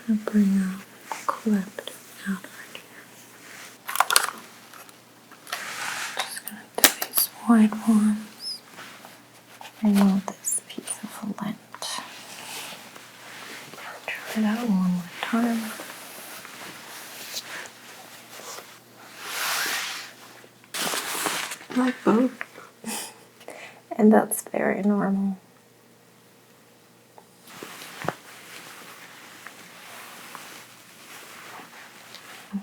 gonna bring a clip out right here. Just gonna do these white ones. Remove this piece of lint. Try that one more time. Like both. And that's very normal.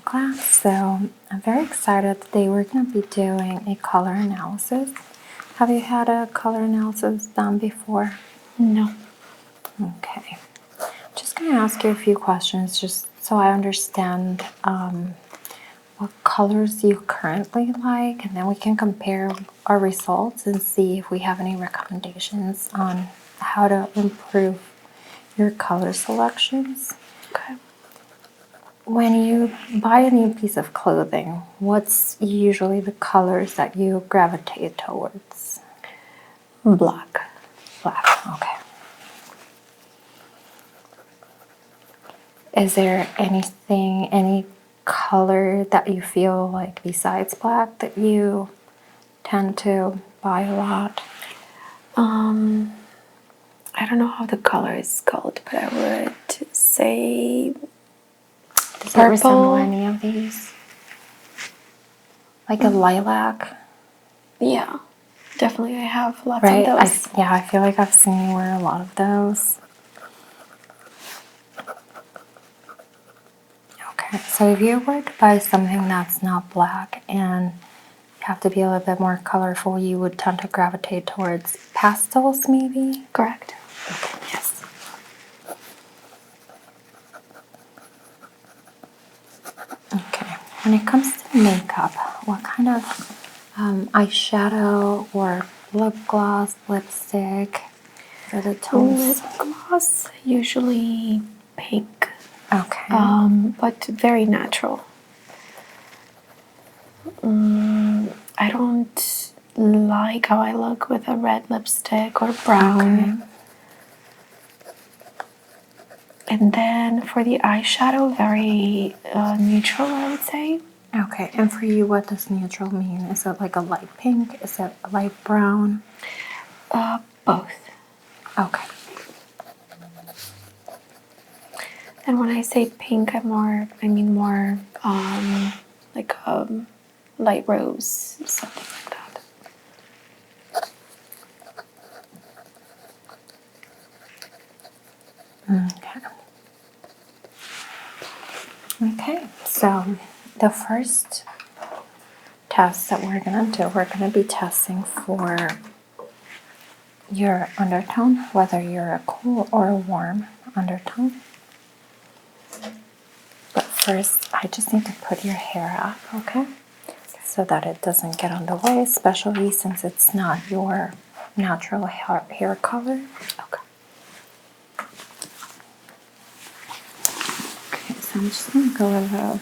Okay, so I'm very excited today we're going to be doing a color analysis. Have you had a color analysis done before? No. Okay. Just going to ask you a few questions just so I understand what colors you currently like, and then we can compare our results and see if we have any recommendations on how to improve your color selections. Okay. When you buy a new piece of clothing, what's usually the colors that you gravitate towards? Black. Black, okay. Is there any color that you feel like besides black that you tend to buy a lot? I don't know how the color is called, but I would say Does purple. it resemble any of these? Like a lilac? Yeah, definitely. I have lots Right? of those. I feel like I've seen you wear a lot of those. Okay, so if you were to buy something that's not black and have to be a little bit more colorful, you would tend to gravitate towards pastels, maybe? Correct. Okay, yes. Okay, when it comes to makeup, what kind of eyeshadow or lip gloss, lipstick for the tones? Lip gloss, usually pink. Okay. But very natural. I don't like how I look with a red lipstick or brown. Okay. And then for the eyeshadow, very neutral, I would say. Okay, and for you, what does neutral mean? Is it like a light pink? Is it a light brown? Both. Okay. And when I say pink, I mean more like light rose, something like that. Okay. Okay, so the first test that we're going to do, we're going to be testing for your undertone, whether you're a cool or a warm undertone. But first, I just need to put your hair up, okay? So that it doesn't get on the way, especially since it's not your natural hair color. Okay. Okay, so I'm just going to go with a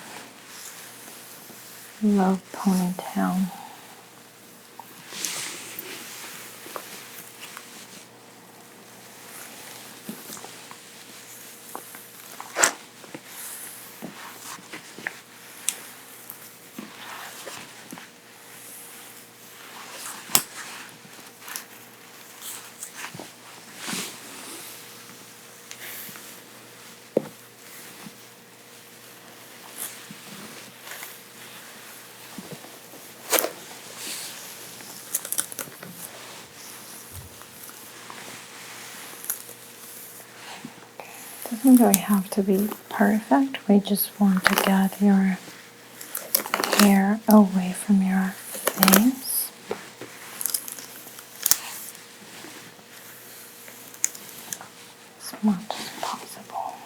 low ponytail. Doesn't really have to be perfect. We just want to get your hair away from your face. As much as possible.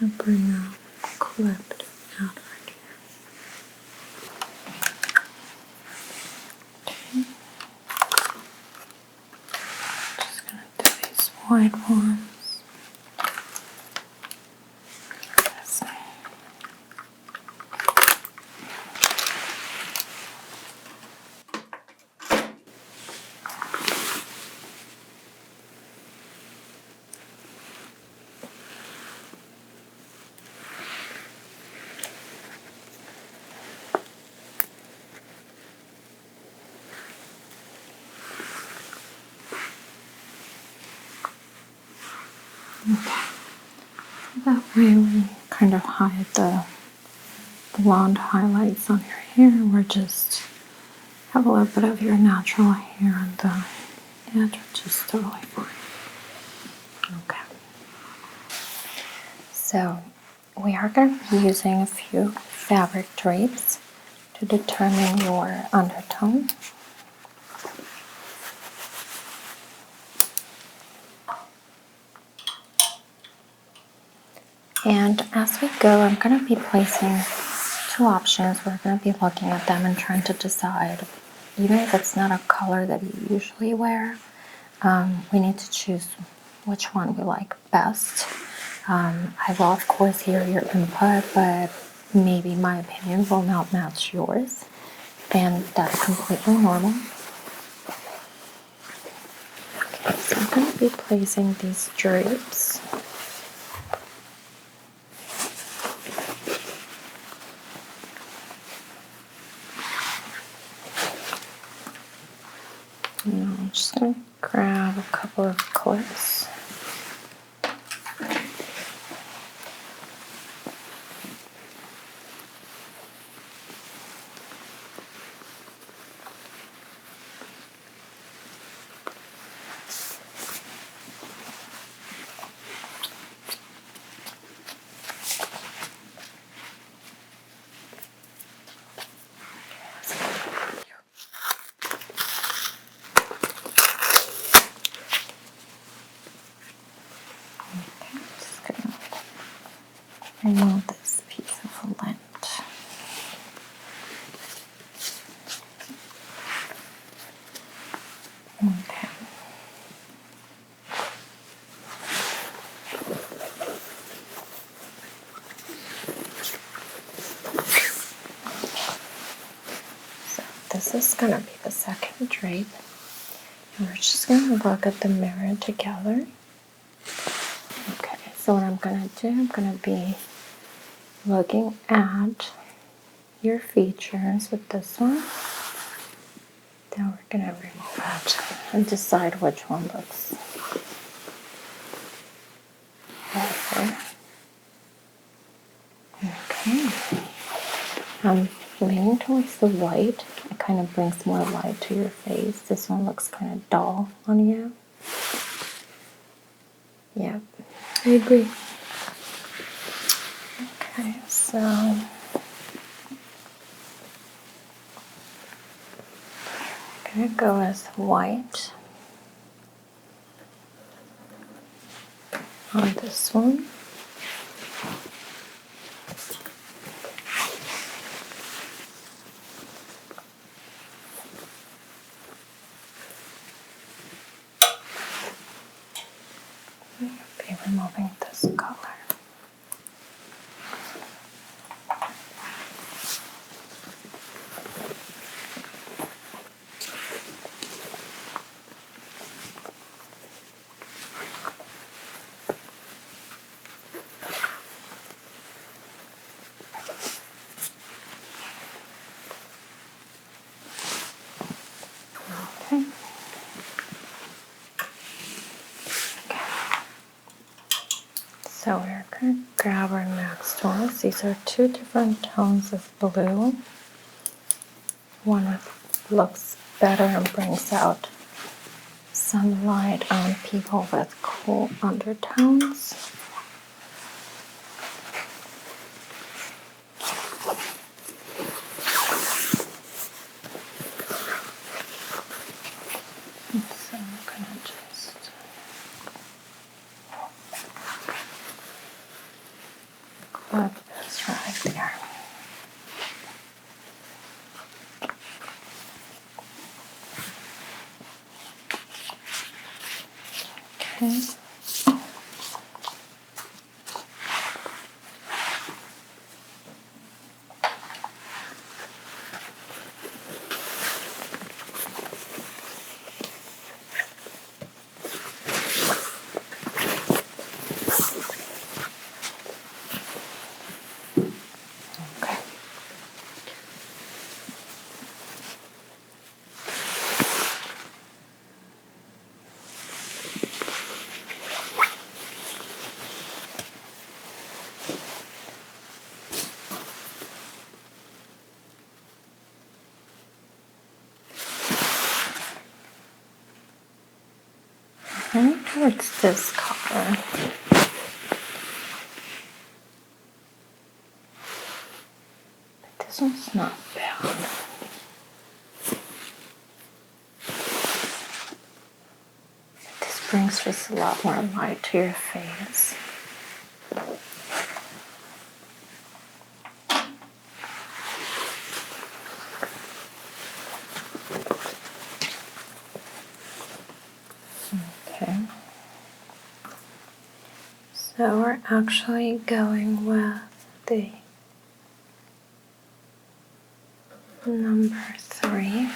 gonna bring a clipped out right here. Okay. Just gonna do these white ones. Okay. That way we kind of hide the blonde highlights on your hair. We're just have a little bit of your natural hair on the edge, which is totally fine. Okay. So we are going to be using a few fabric drapes to determine your undertone. And as we go, I'm going to be placing two options. We're going to be looking at them and trying to decide, even if it's not a color that you usually wear, we need to choose which one we like best. I will, of course, hear your input, but maybe my opinion will not match yours, and that's completely normal. Okay, so I'm going to be placing these drapes. And I'm just going to grab a couple of clips. Okay, just going to remove this piece of lint. Okay. So this is going to be the second drape. And we're just going to look at the mirror together. Okay, so what I'm going to do, I'm going to be looking at your features with this one. Then we're going to remove it and decide which one looks better. Okay. I'm leaning towards the white. It kind of brings more light to your face. This one looks kind of dull on you. Yep. I agree. Okay, so I'm gonna go with white on this one. I'll be removing this color. Okay. So we're going to grab our next ones. These are two different tones of blue. One looks better and brings out some light on people with cool undertones. So I'm going to just Okay. Okay. Leaning towards this color. But this one's not bad. This brings just a lot more light to your face. Okay. So we're actually going with the number 3.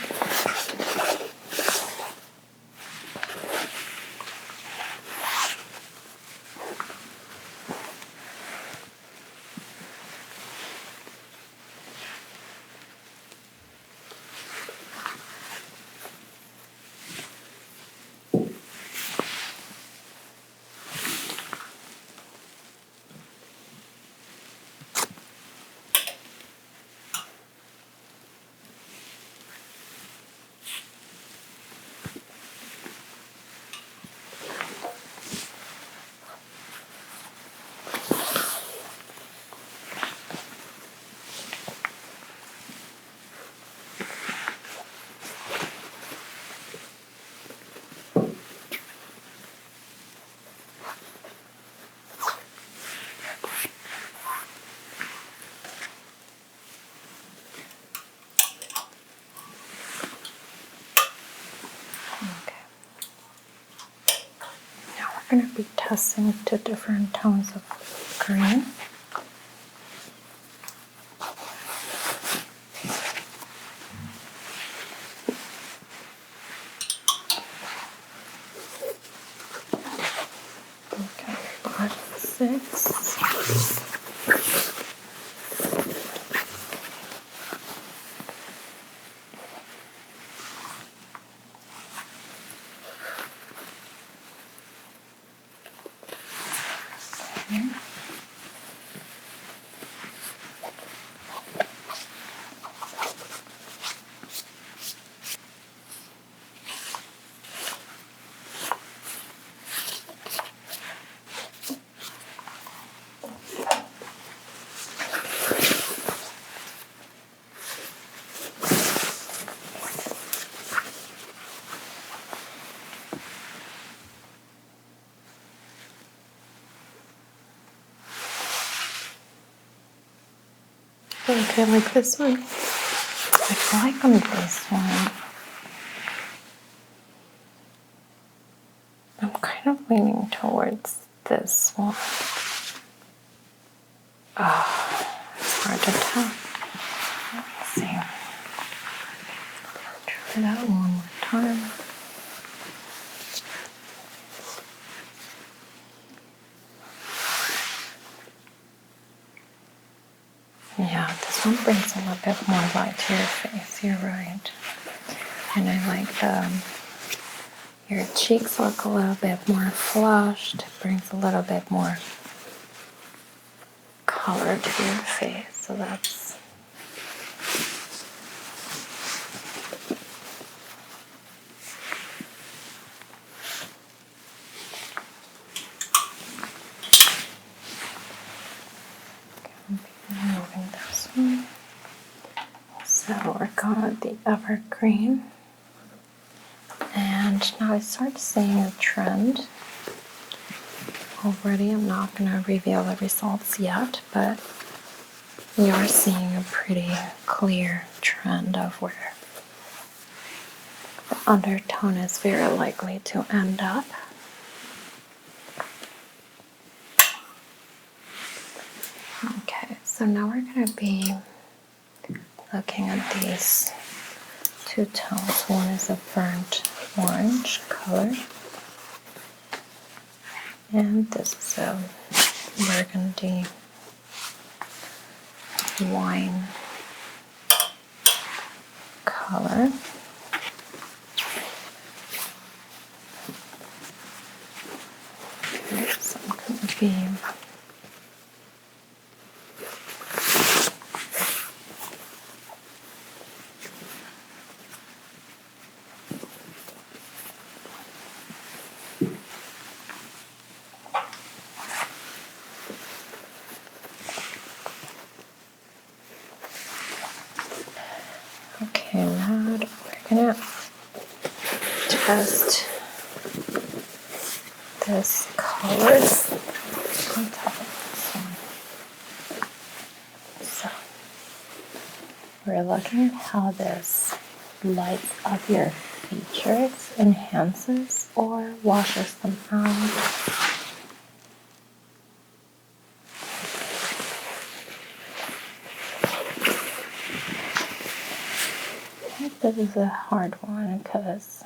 Now we're going to be testing 2 different tones of green. Okay, 5, 6. Okay. Okay, I like this one. I feel like on this one, I'm kind of leaning towards this one. Oh, it's hard to tell. Let's see. Try that one more time. Yeah, this one brings a little bit more light to your face. You're right. And I like your cheeks look a little bit more flushed. It brings a little bit more color to your face. So that's moving this one. So we're going with the evergreen. And now I start seeing a trend already. I'm not going to reveal the results yet, but we are seeing a pretty clear trend of where the undertone is very likely to end up. So now we're going to be looking at these two tones. One is a burnt orange color, and this is a burgundy wine color. So I'm going to be okay, now we're going to test this colors on top of this one. So we're looking at how this lights up your features, enhances or washes them out. I think this is a hard one because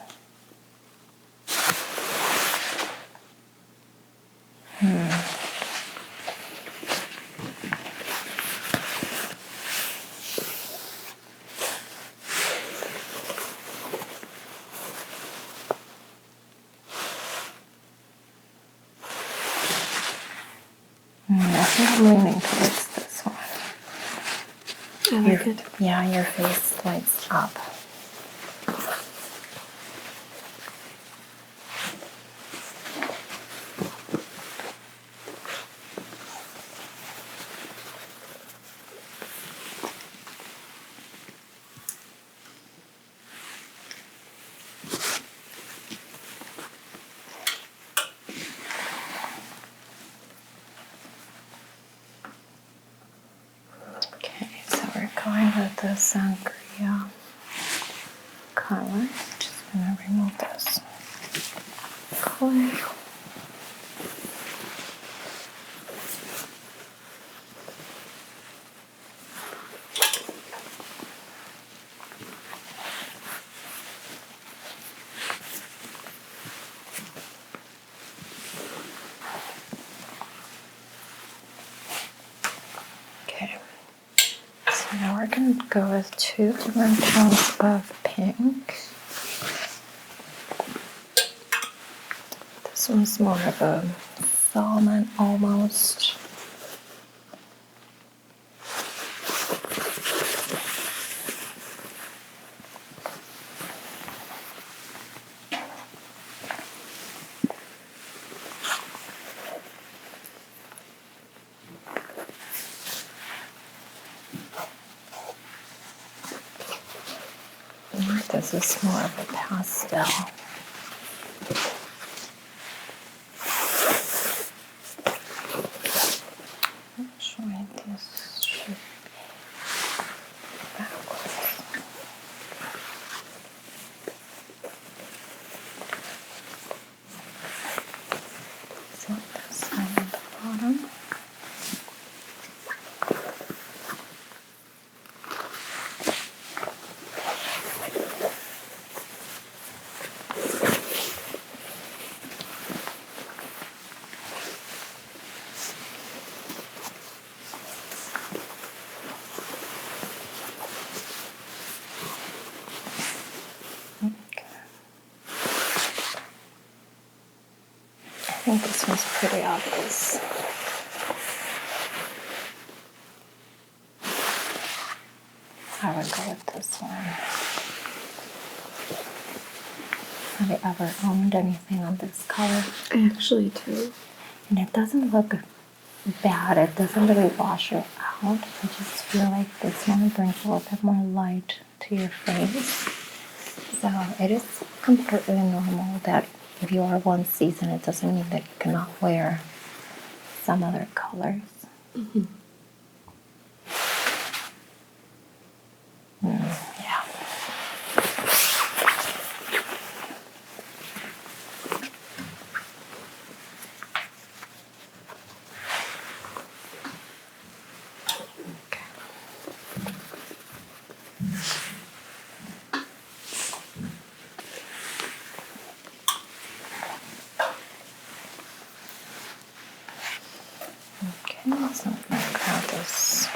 I think I'm leaning towards this one. I like it. Yeah, your face lights up. Okay, so we're going with the sangria color. Just gonna remove this clay. Okay, so now we're going to go with two different tones of pink. This one's more of a salmon almost. This is more of a pastel. Actually, this should be backwards. So this one at the bottom. I think this one's pretty obvious. I would go with this one. Have you ever owned anything on this color? I actually do. And it doesn't look bad. It doesn't really wash it out. I just feel like this one brings a little bit more light to your face. So it is completely normal that if you are one season, it doesn't mean that you cannot wear some other colors. Mm-hmm. Yeah. So I'm gonna grab this.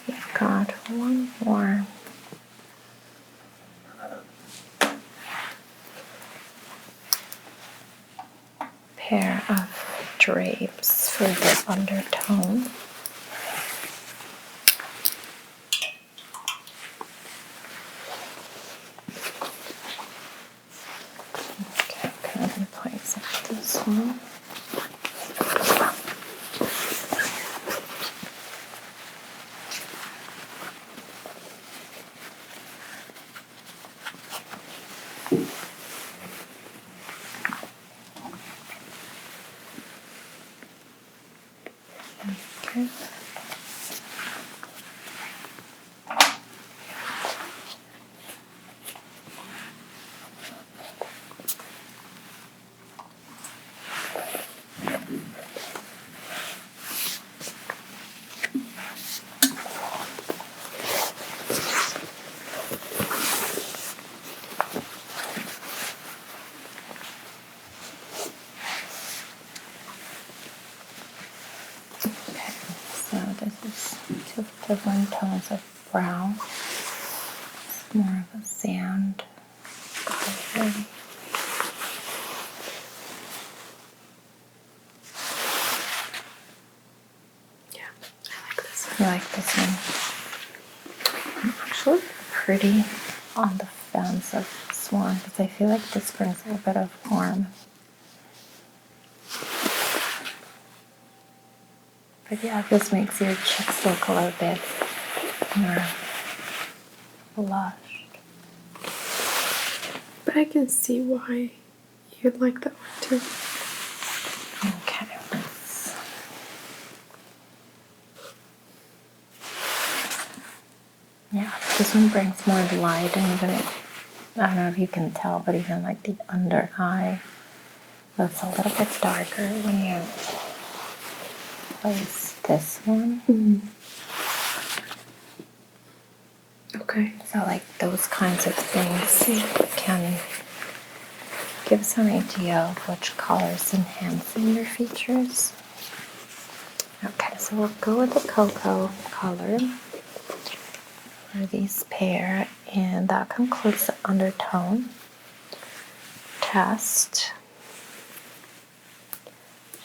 We've got one more pair of drapes for the undertone. Okay, I'm going to place this one. Okay. Okay, so this is two different tones of brown. It's more of a sand color. Yeah, I like this one. You like this one? I'm actually pretty on the fence of this one because I feel like this brings a bit of warmth. But yeah, this makes your cheeks look a little bit more blushed. But I can see why you'd like that one too. Okay, yeah, this one brings more light, and even I don't know if you can tell, but even like the under eye looks a little bit darker when you place this one. Okay. So like those kinds of things can give some idea of which colors enhancing your features. Okay, so we'll go with the cocoa color for these pair, and that concludes the undertone test.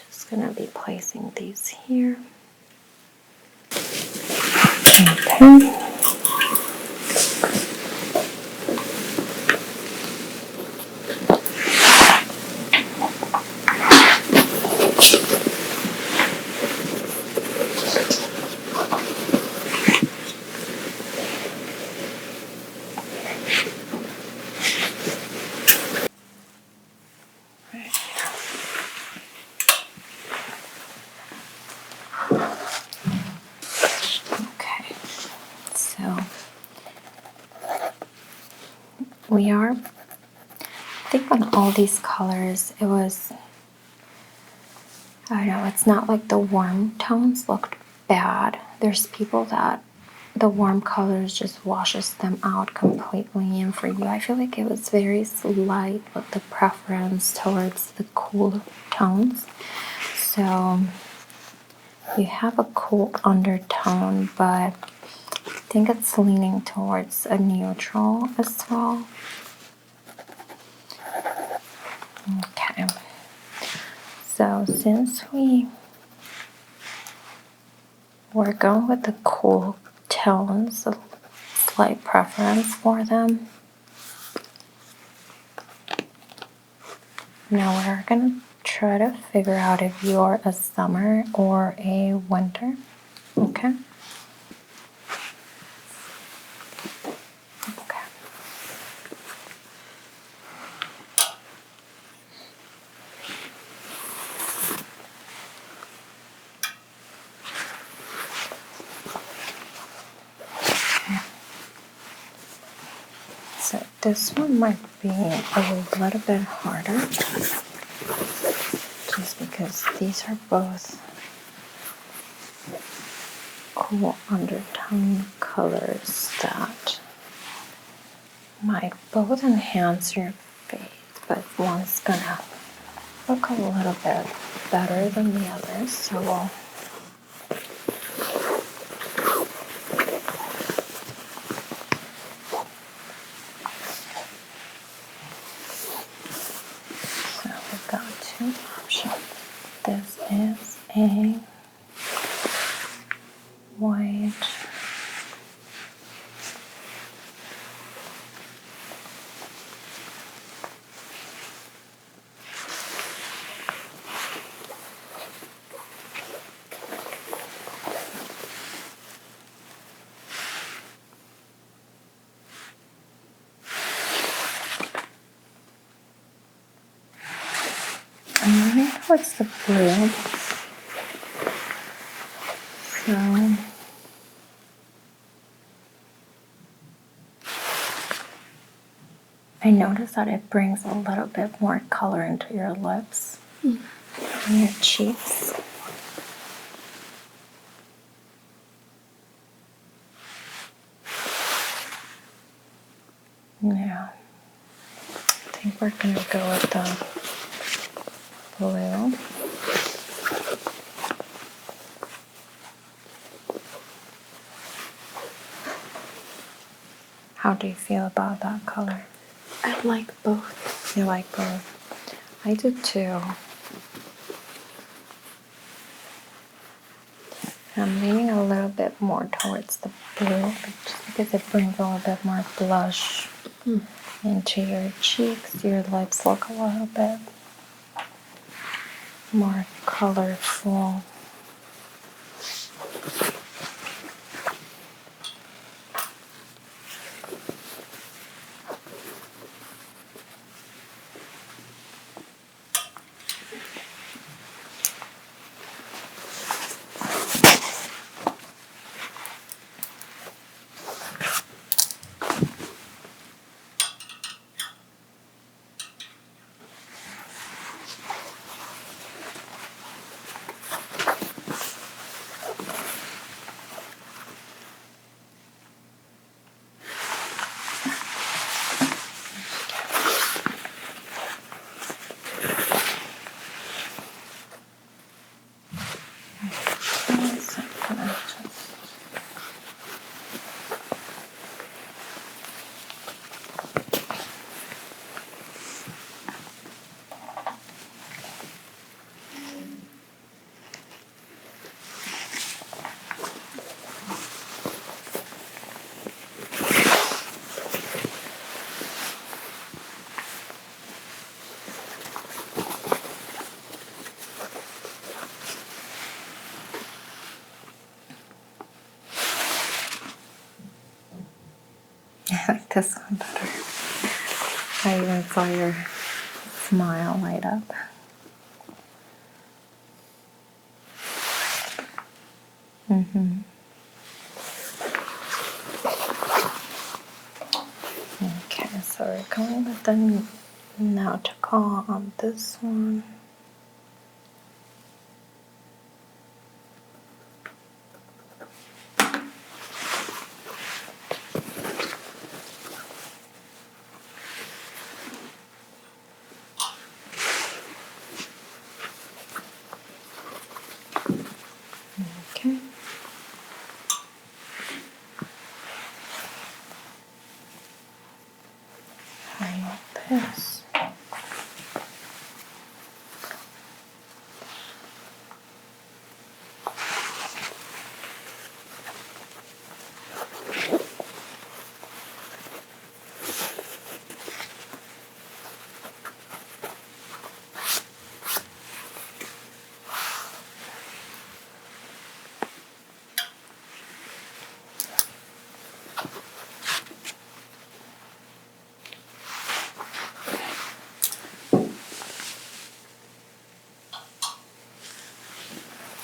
Just gonna be placing these here. Okay. Okay, so we are, I think on all these colors, it was, I don't know, it's not like the warm tones looked bad. There's people that the warm colors just washes them out completely, and for you, I feel like it was very slight with the preference towards the cool tones. So you have a cool undertone, but I think it's leaning towards a neutral as well. Okay. So since we're going with the cool tones, a slight preference for them. Now we're gonna try to figure out if you're a summer or a winter. Okay. Okay. So this one might be a little bit harder just because these are both cool undertone colors that might both enhance your face, but one's gonna look a little bit better than the others. So we've got two options. This is a white I'm moving towards the blue. So I notice that it brings a little bit more color into your lips and your cheeks. Yeah. I think we're gonna go with the blue. How do you feel about that color? I like both. You like both? I do too. I'm leaning a little bit more towards the blue just because it brings a little bit more blush into your cheeks. Your lips look a little bit more colorful. I like this one better. I even saw your smile light up. Okay, so we're going with the nautical on this one. Okay. Highlight this.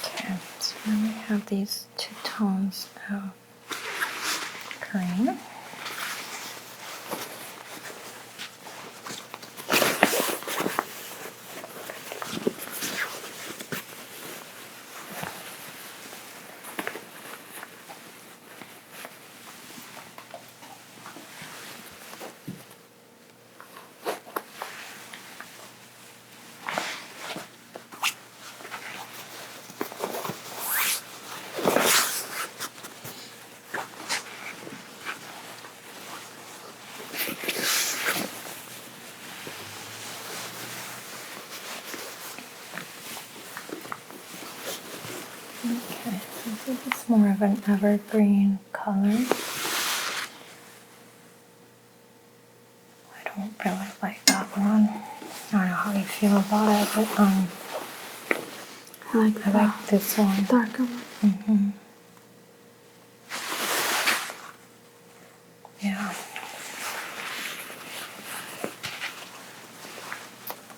Okay, so now we have these two tones of green. of an evergreen color. I don't really like that one. I don't know how you feel about it, but I like this one. Darker one. Yeah.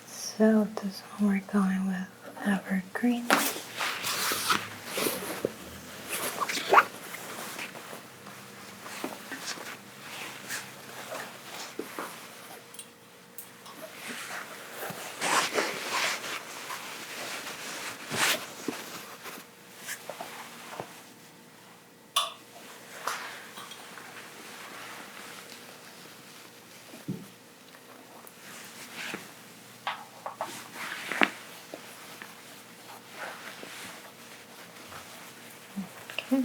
So this one we're going with evergreen. Okay.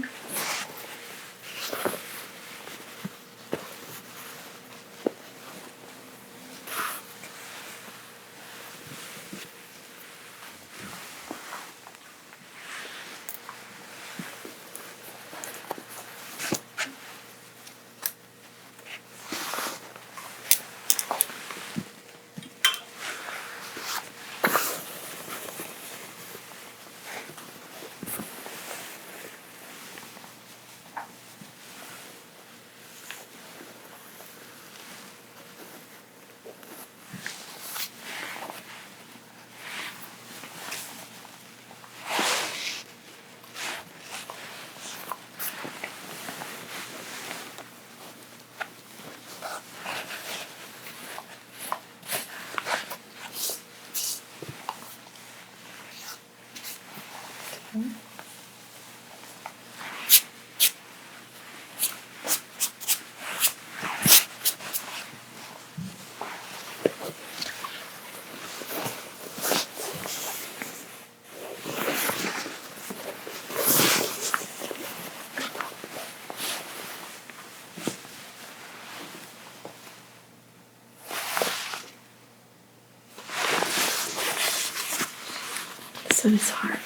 This one is hard.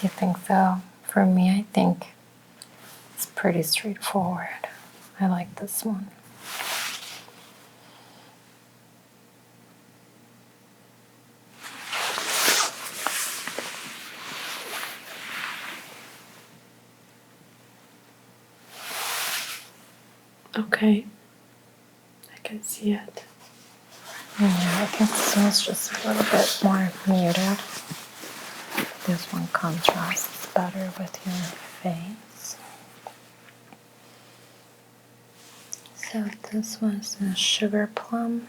You think so? For me, I think it's pretty straightforward. I like this one. Okay. I can see it. Yeah, I think this one's just a little bit more muted. This one contrasts better with your face. So this one's a sugar plum.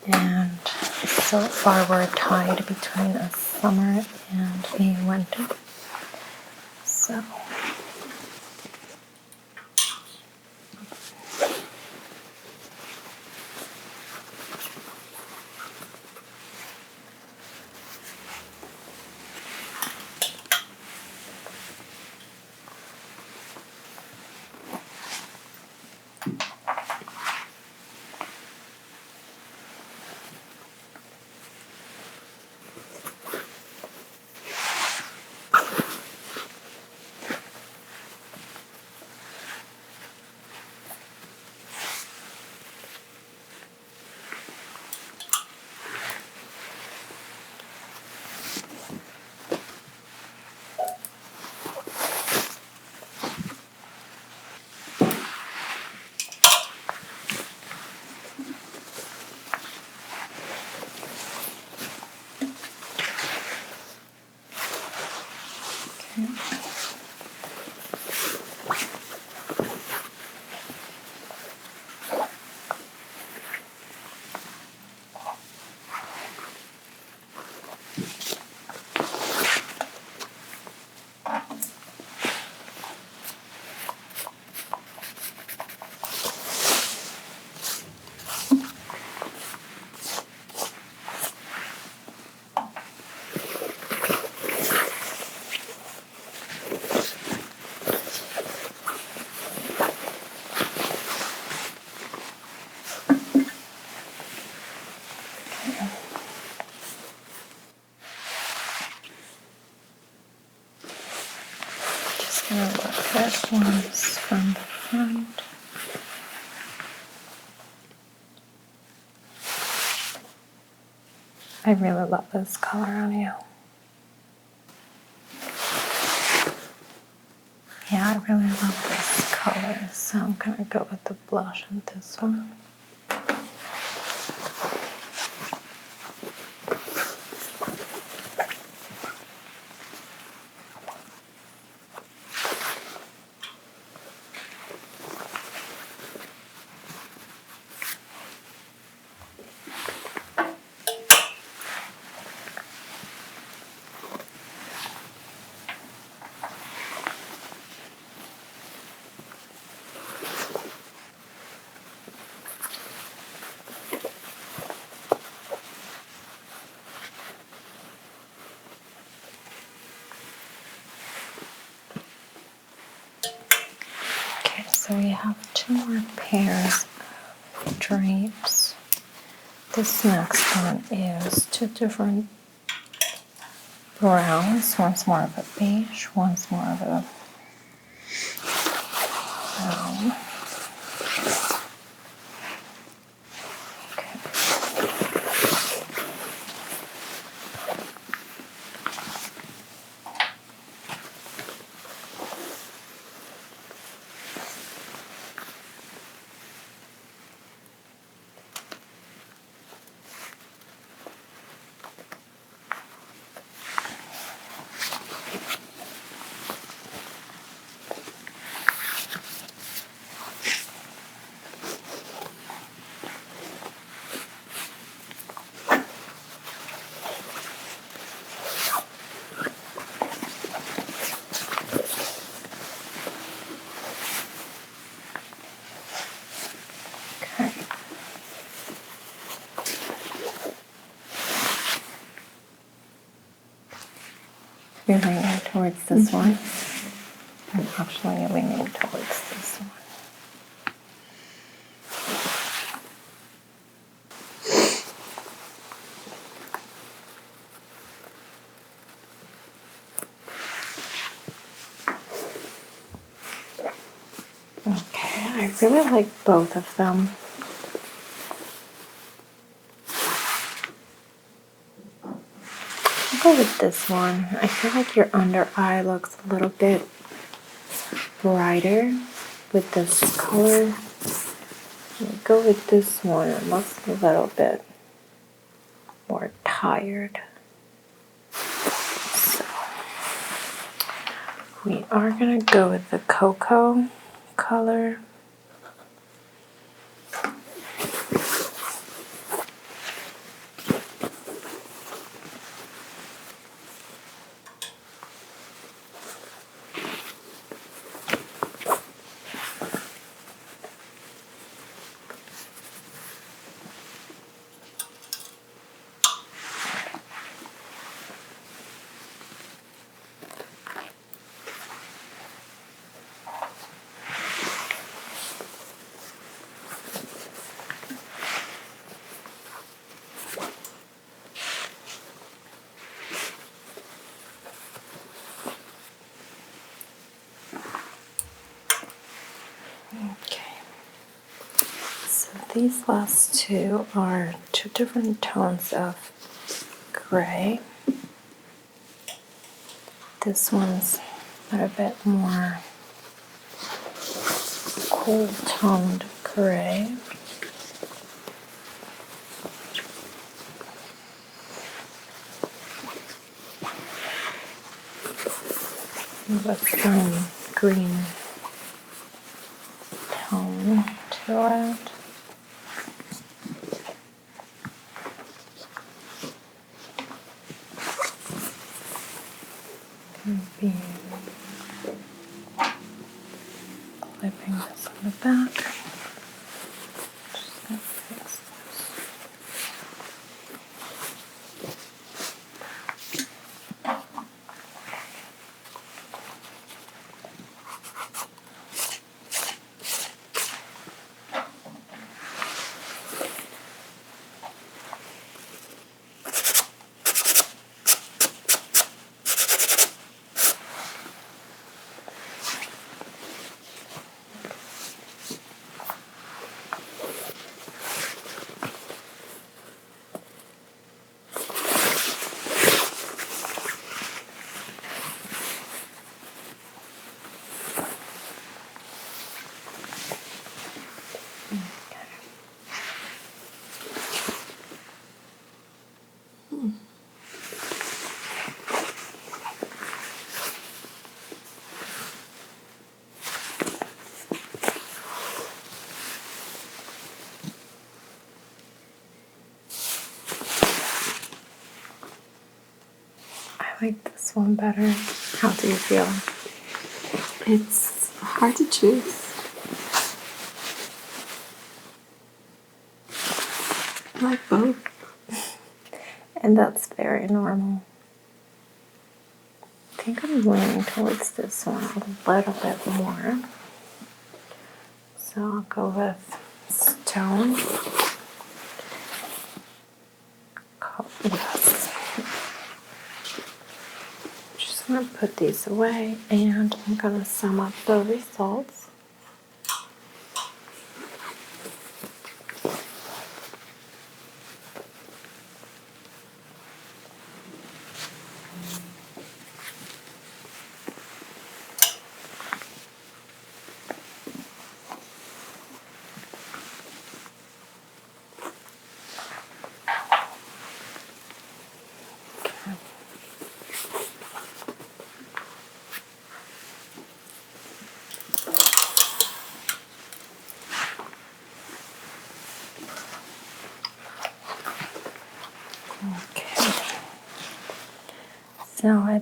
And so far we're tied between a summer and a winter. So I really love this color on you. Yeah, I really love this color, so I'm gonna go with the blush on this one. Okay, so we have 2 more pairs of drapes. This next one is 2 different browns. One's more of a beige, one's more of a brown. Okay. Okay. You're leaning towards this one. I'm actually leaning towards this one. Okay, I really like both of them. I'll go with this one. I feel like your under eye looks a little bit brighter with this color. I'll go with this one. It looks a little bit more tired. So we are gonna go with the cocoa color. Okay, so these last 2 are 2 different tones of gray. This one's a little bit more cool toned gray. With some green tone to it. Be clipping this on the back. Just gonna fix this. like this one better. How do you feel? It's hard to choose. I like both. And that's very normal. I think I'm leaning towards this one a little bit more. So I'll go with stone. Yes. Just gonna put these away and I'm gonna sum up the results. Okay. So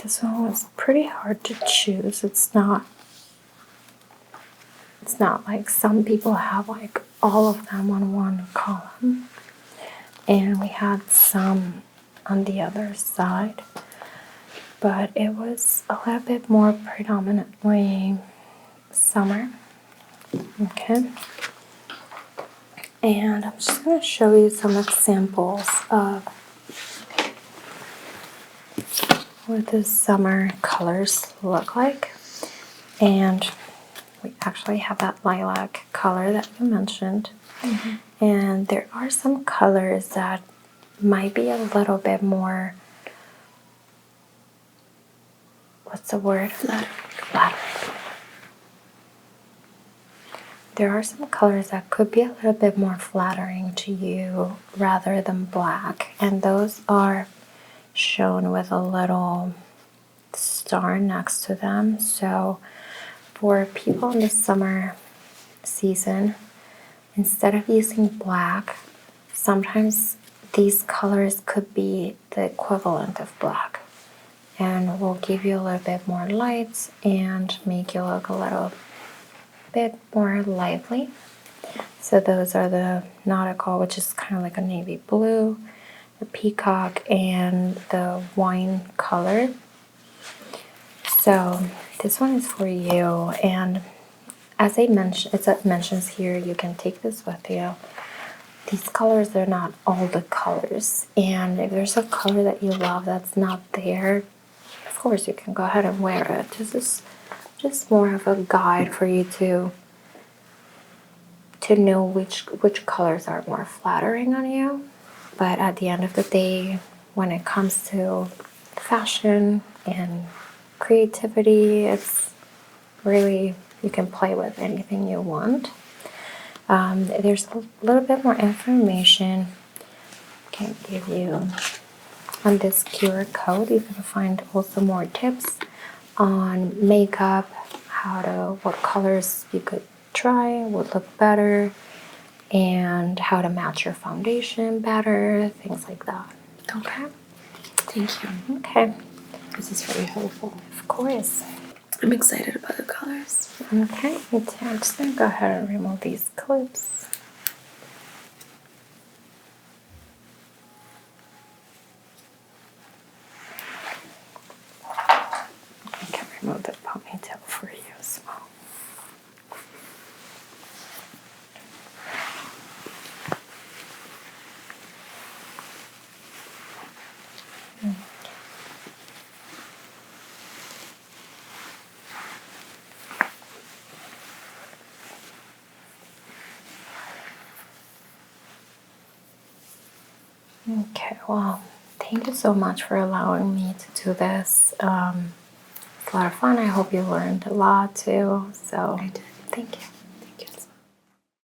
this one was pretty hard to choose. It's not like some people have like all of them on one column. And we had some on the other side. But it was a little bit more predominantly summer. Okay. And I'm just going to show you some examples of what the summer colors look like. And we actually have that lilac color that you mentioned. Mm-hmm. And there are some colors that might be a little bit more, what's the word? Flattering. There are some colors that could be a little bit more flattering to you rather than black. And those are shown with a little star next to them. So for people in the summer season, instead of using black, sometimes these colors could be the equivalent of black and will give you a little bit more light and make you look a little bit more lively. So those are the nautical, which is kind of like a navy blue, the peacock, and the wine color. So this one is for you, and as it mentions here, you can take this with you. These colors are not all the colors, and if there's a color that you love that's not there, of course you can go ahead and wear it. This is just more of a guide for you to know which colors are more flattering on you. But at the end of the day, when it comes to fashion and creativity, it's really, you can play with anything you want. There's a little bit more information I can give you on this QR code. You can find also more tips on makeup, what colors you could try would look better, and how to match your foundation better, things like that. Okay? Thank you. Okay. This is very helpful. Of course. I'm excited about the colors. Okay, me too. I'm just going to go ahead and remove these clips. I can remove the ponytail for you as well. Okay, well, thank you so much for allowing me to do this. It's a lot of fun. I hope you learned a lot too. So, I did. thank you.